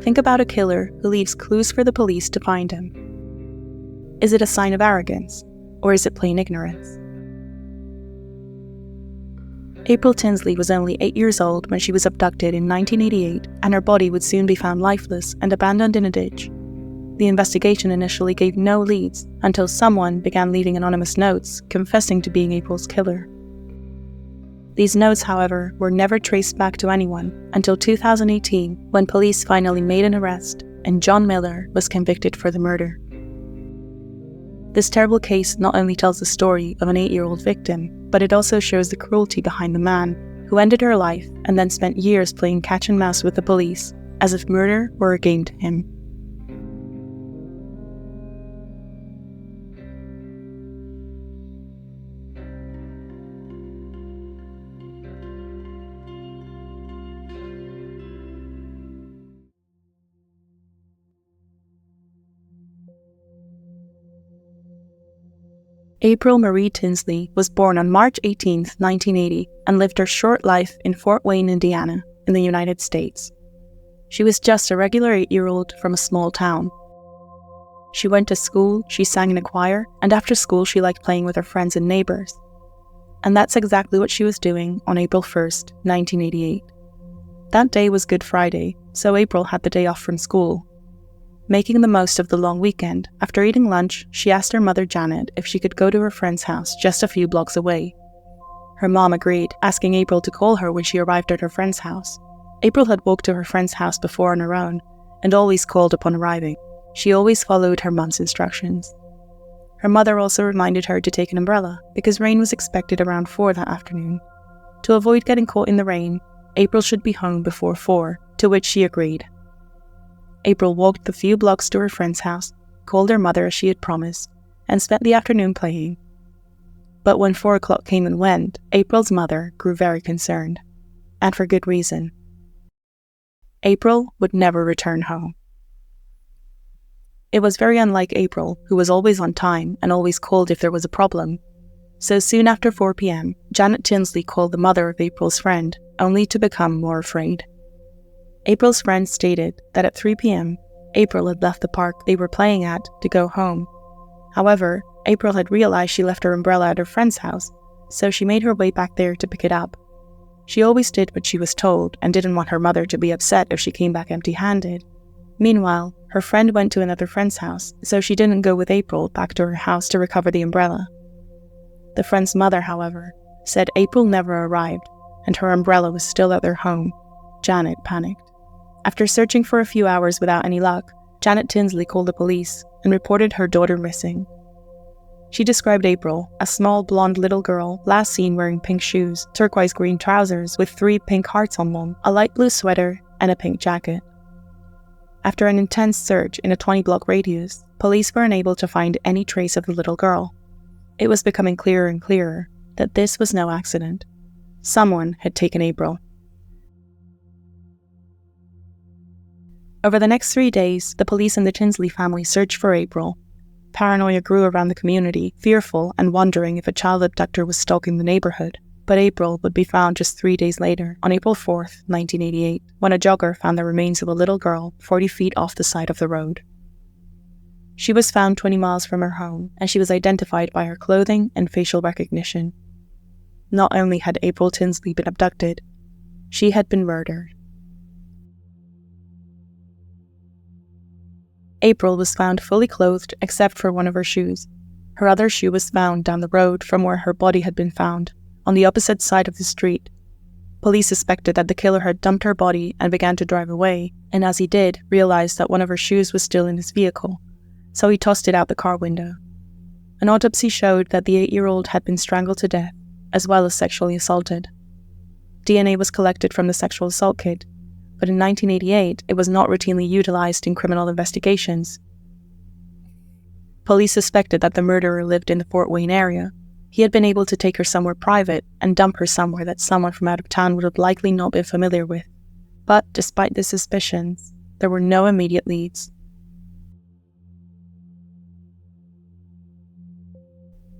Think about a killer who leaves clues for the police to find him. Is it a sign of arrogance, or is it plain ignorance? April Tinsley was only 8 years old when she was abducted in 1988, and her body would soon be found lifeless and abandoned in a ditch. The investigation initially gave no leads until someone began leaving anonymous notes confessing to being April's killer. These notes, however, were never traced back to anyone until 2018, when police finally made an arrest and John Miller was convicted for the murder. This terrible case not only tells the story of an 8-year-old victim, but it also shows the cruelty behind the man who ended her life and then spent years playing catch and mouse with the police, as if murder were a game to him. April Marie Tinsley was born on March 18, 1980, and lived her short life in Fort Wayne, Indiana, in the United States. She was just a regular 8-year-old from a small town. She went to school, she sang in a choir, and after school she liked playing with her friends and neighbours. And that's exactly what she was doing on April 1st, 1988. That day was Good Friday, so April had the day off from school. Making the most of the long weekend, after eating lunch, she asked her mother Janet if she could go to her friend's house just a few blocks away. Her mom agreed, asking April to call her when she arrived at her friend's house. April had walked to her friend's house before on her own, and always called upon arriving. She always followed her mom's instructions. Her mother also reminded her to take an umbrella, because rain was expected around 4 that afternoon. To avoid getting caught in the rain, April should be home before 4, to which she agreed. April walked the few blocks to her friend's house, called her mother as she had promised, and spent the afternoon playing. But when 4 o'clock came and went, April's mother grew very concerned, and for good reason. April would never return home. It was very unlike April, who was always on time and always called if there was a problem. So soon after 4 p.m., Janet Tinsley called the mother of April's friend, only to become more afraid. April's friend stated that at 3 p.m., April had left the park they were playing at to go home. However, April had realized she left her umbrella at her friend's house, so she made her way back there to pick it up. She always did what she was told and didn't want her mother to be upset if she came back empty-handed. Meanwhile, her friend went to another friend's house, so she didn't go with April back to her house to recover the umbrella. The friend's mother, however, said April never arrived, and her umbrella was still at their home. Janet panicked. After searching for a few hours without any luck, Janet Tinsley called the police and reported her daughter missing. She described April, a small blonde little girl, last seen wearing pink shoes, turquoise green trousers with 3 pink hearts on them, a light blue sweater, and a pink jacket. After an intense search in a 20-block radius, police were unable to find any trace of the little girl. It was becoming clearer and clearer that this was no accident. Someone had taken April. Over the next 3 days, the police and the Tinsley family searched for April. Paranoia grew around the community, fearful and wondering if a child abductor was stalking the neighborhood. But April would be found just 3 days later, on April 4th, 1988, when a jogger found the remains of a little girl 40 feet off the side of the road. She was found 20 miles from her home, and she was identified by her clothing and facial recognition. Not only had April Tinsley been abducted, she had been murdered. April was found fully clothed except for one of her shoes. Her other shoe was found down the road from where her body had been found, on the opposite side of the street. Police suspected that the killer had dumped her body and began to drive away, and as he did, realized that one of her shoes was still in his vehicle, so he tossed it out the car window. An autopsy showed that the 8-year-old had been strangled to death, as well as sexually assaulted. DNA was collected from the sexual assault kit, but in 1988, it was not routinely utilized in criminal investigations. Police suspected that the murderer lived in the Fort Wayne area. He had been able to take her somewhere private and dump her somewhere that someone from out of town would have likely not been familiar with. But despite the suspicions, there were no immediate leads.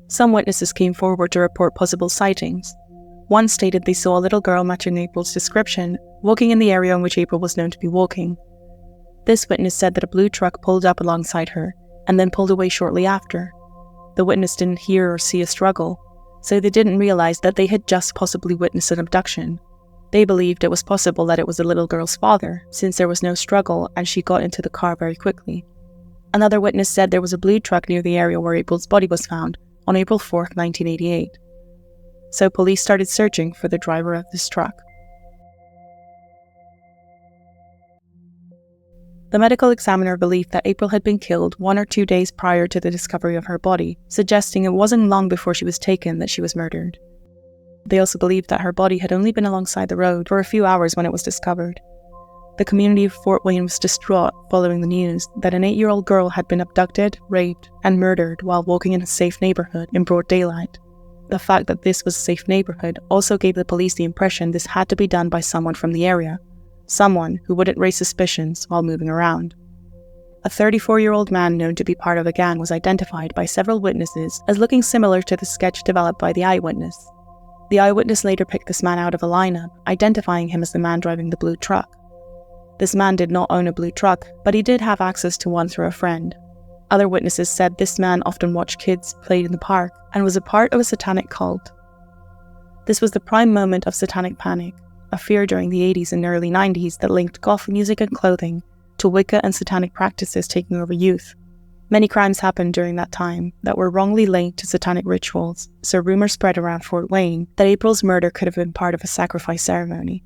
Some witnesses came forward to report possible sightings. One stated they saw a little girl matching April's description, walking in the area in which April was known to be walking. This witness said that a blue truck pulled up alongside her and then pulled away shortly after. The witness didn't hear or see a struggle, so they didn't realize that they had just possibly witnessed an abduction. They believed it was possible that it was the little girl's father, since there was no struggle and she got into the car very quickly. Another witness said there was a blue truck near the area where April's body was found on April 4, 1988. So police started searching for the driver of this truck. The medical examiner believed that April had been killed 1 or 2 days prior to the discovery of her body, suggesting it wasn't long before she was taken that she was murdered. They also believed that her body had only been alongside the road for a few hours when it was discovered. The community of Fort Wayne was distraught following the news that an 8-year-old girl had been abducted, raped, and murdered while walking in a safe neighborhood in broad daylight. The fact that this was a safe neighborhood also gave the police the impression this had to be done by someone from the area, someone who wouldn't raise suspicions while moving around. A 34-year-old man known to be part of a gang was identified by several witnesses as looking similar to the sketch developed by the eyewitness. The eyewitness later picked this man out of a lineup, identifying him as the man driving the blue truck. This man did not own a blue truck, but he did have access to one through a friend. Other witnesses said this man often watched kids play in the park and was a part of a satanic cult. This was the prime moment of satanic panic, a fear during the 80s and early 90s that linked goth music and clothing to Wicca and satanic practices taking over youth. Many crimes happened during that time that were wrongly linked to satanic rituals, so rumors spread around Fort Wayne that April's murder could have been part of a sacrifice ceremony.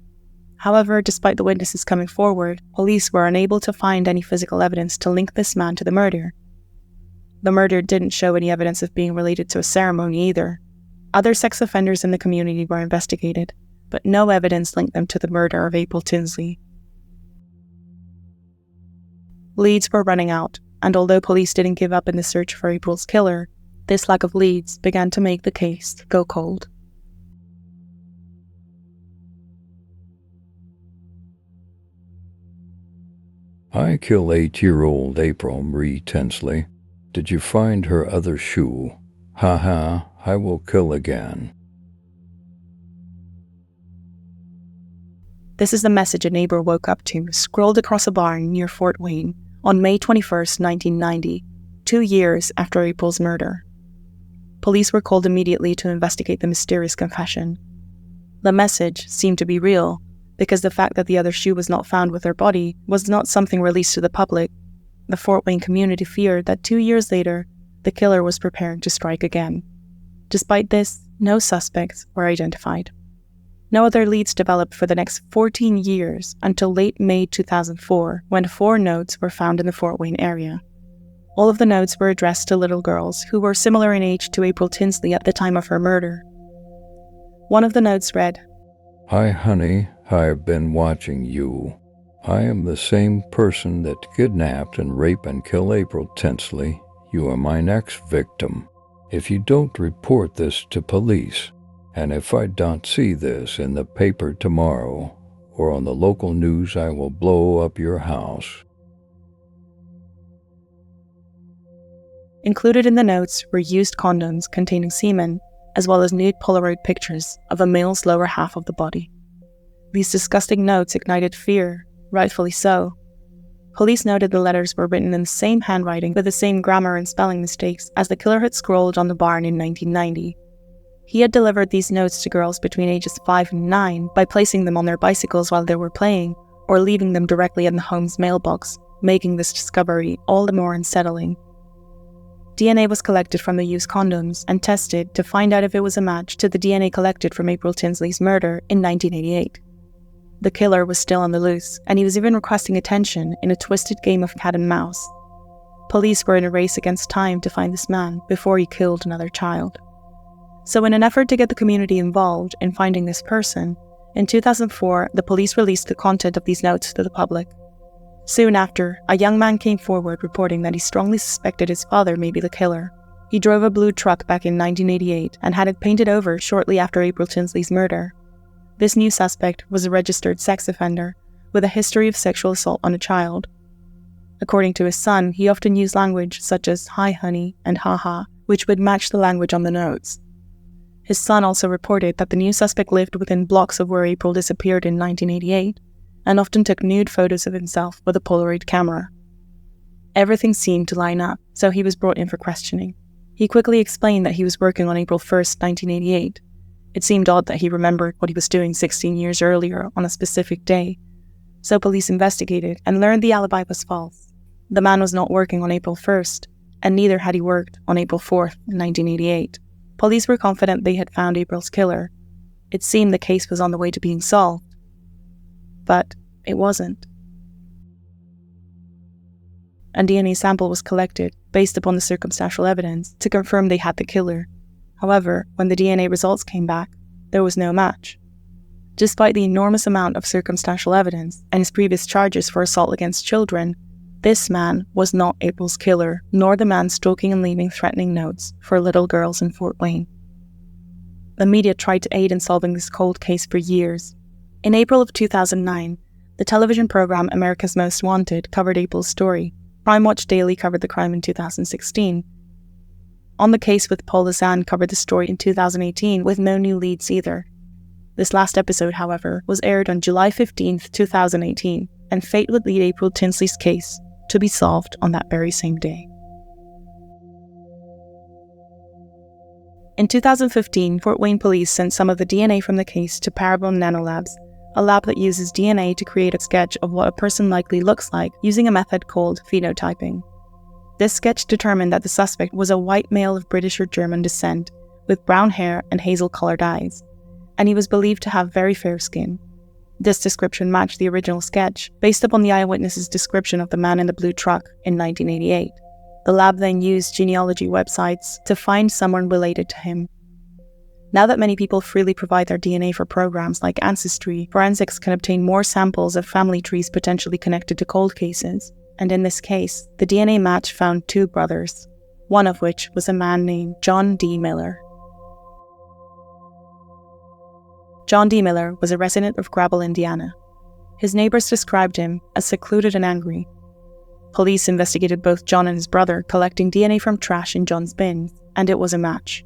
However, despite the witnesses coming forward, police were unable to find any physical evidence to link this man to the murder. The murder didn't show any evidence of being related to a ceremony either. Other sex offenders in the community were investigated, but no evidence linked them to the murder of April Tinsley. Leads were running out, and although police didn't give up in the search for April's killer, this lack of leads began to make the case go cold. I kill 8-year-old April Marie Tinsley. Did you find her other shoe? Ha ha, I will kill again. This is the message a neighbor woke up to, scrolled across a barn near Fort Wayne on May 21, 1990, 2 years after April's murder. Police were called immediately to investigate the mysterious confession. The message seemed to be real, because the fact that the other shoe was not found with her body was not something released to the public. The Fort Wayne community feared that 2 years later, the killer was preparing to strike again. Despite this, no suspects were identified. No other leads developed for the next 14 years until late May 2004, when 4 notes were found in the Fort Wayne area. All of the notes were addressed to little girls who were similar in age to April Tinsley at the time of her murder. One of the notes read, "Hi honey, I've been watching you. I am the same person that kidnapped and raped and killed April Tinsley. You are my next victim. If you don't report this to police, and if I don't see this in the paper tomorrow or on the local news, I will blow up your house." Included in the notes were used condoms containing semen, as well as nude Polaroid pictures of a male's lower half of the body. These disgusting notes ignited fear, rightfully so. Police noted the letters were written in the same handwriting with the same grammar and spelling mistakes as the killer had scrawled on the barn in 1990. He had delivered these notes to girls between ages 5 and 9 by placing them on their bicycles while they were playing, or leaving them directly in the home's mailbox, making this discovery all the more unsettling. DNA was collected from the used condoms and tested to find out if it was a match to the DNA collected from April Tinsley's murder in 1988. The killer was still on the loose, and he was even requesting attention in a twisted game of cat and mouse. Police were in a race against time to find this man before he killed another child. So in an effort to get the community involved in finding this person, in 2004, the police released the content of these notes to the public. Soon after, a young man came forward reporting that he strongly suspected his father may be the killer. He drove a blue truck back in 1988 and had it painted over shortly after April Tinsley's murder. This new suspect was a registered sex offender with a history of sexual assault on a child. According to his son, he often used language such as "hi honey" and "haha," which would match the language on the notes. His son also reported that the new suspect lived within blocks of where April disappeared in 1988, and often took nude photos of himself with a Polaroid camera. Everything seemed to line up, so he was brought in for questioning. He quickly explained that he was working on April 1st, 1988. It seemed odd that he remembered what he was doing 16 years earlier on a specific day, so police investigated and learned the alibi was false. The man was not working on April 1st, and neither had he worked on April 4th, 1988. Police were confident they had found April's killer. It seemed the case was on the way to being solved, but it wasn't. A DNA sample was collected based upon the circumstantial evidence to confirm they had the killer. However, when the DNA results came back, there was no match. Despite the enormous amount of circumstantial evidence and his previous charges for assault against children, this man was not April's killer, nor the man stalking and leaving threatening notes for little girls in Fort Wayne. The media tried to aid in solving this cold case for years. In April of 2009, the television program America's Most Wanted covered April's story. Crime Watch Daily covered the crime in 2016. On the Case with Paul Lizanne covered the story in 2018 with no new leads either. This last episode, however, was aired on July 15, 2018, and fate would lead April Tinsley's case to be solved on that very same day. In 2015, Fort Wayne police sent some of the DNA from the case to Parabon Nanolabs, a lab that uses DNA to create a sketch of what a person likely looks like using a method called phenotyping. This sketch determined that the suspect was a white male of British or German descent, with brown hair and hazel-colored eyes, and he was believed to have very fair skin. This description matched the original sketch, based upon the eyewitness's description of the man in the blue truck in 1988. The lab then used genealogy websites to find someone related to him. Now that many people freely provide their DNA for programs like Ancestry, forensics can obtain more samples of family trees potentially connected to cold cases. And in this case, the DNA match found two brothers, one of which was a man named John D. Miller. John D. Miller was a resident of Grable, Indiana. His neighbors described him as secluded and angry. Police investigated both John and his brother, collecting DNA from trash in John's bins, and it was a match.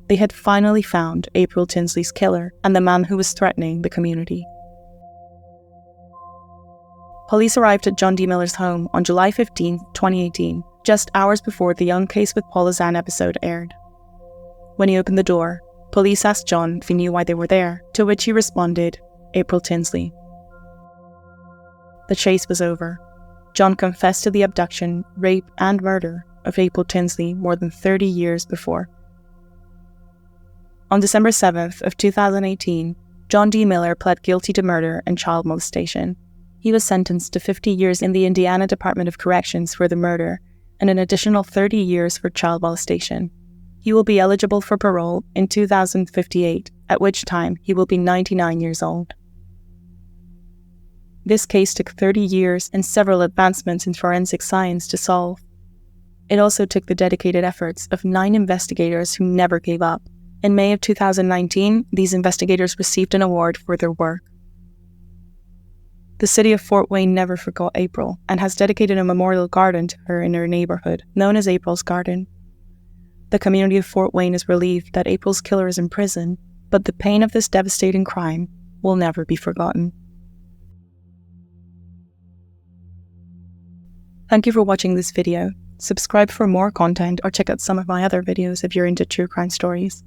They had finally found April Tinsley's killer and the man who was threatening the community. Police arrived at John D. Miller's home on July 15, 2018, just hours before the Young Case with Paul Lizanne episode aired. When he opened the door, police asked John if he knew why they were there, to which he responded, April Tinsley. The chase was over. John confessed to the abduction, rape, and murder of April Tinsley more than 30 years before. On December 7th of 2018, John D. Miller pled guilty to murder and child molestation. He was sentenced to 50 years in the Indiana Department of Corrections for the murder and an additional 30 years for child molestation. He will be eligible for parole in 2058, at which time he will be 99 years old. This case took 30 years and several advancements in forensic science to solve. It also took the dedicated efforts of 9 investigators who never gave up. In May of 2019, these investigators received an award for their work. The city of Fort Wayne never forgot April and has dedicated a memorial garden to her in her neighborhood, known as April's Garden. The community of Fort Wayne is relieved that April's killer is in prison, but the pain of this devastating crime will never be forgotten. Thank you for watching this video. Subscribe for more content or check out some of my other videos if you're into true crime stories.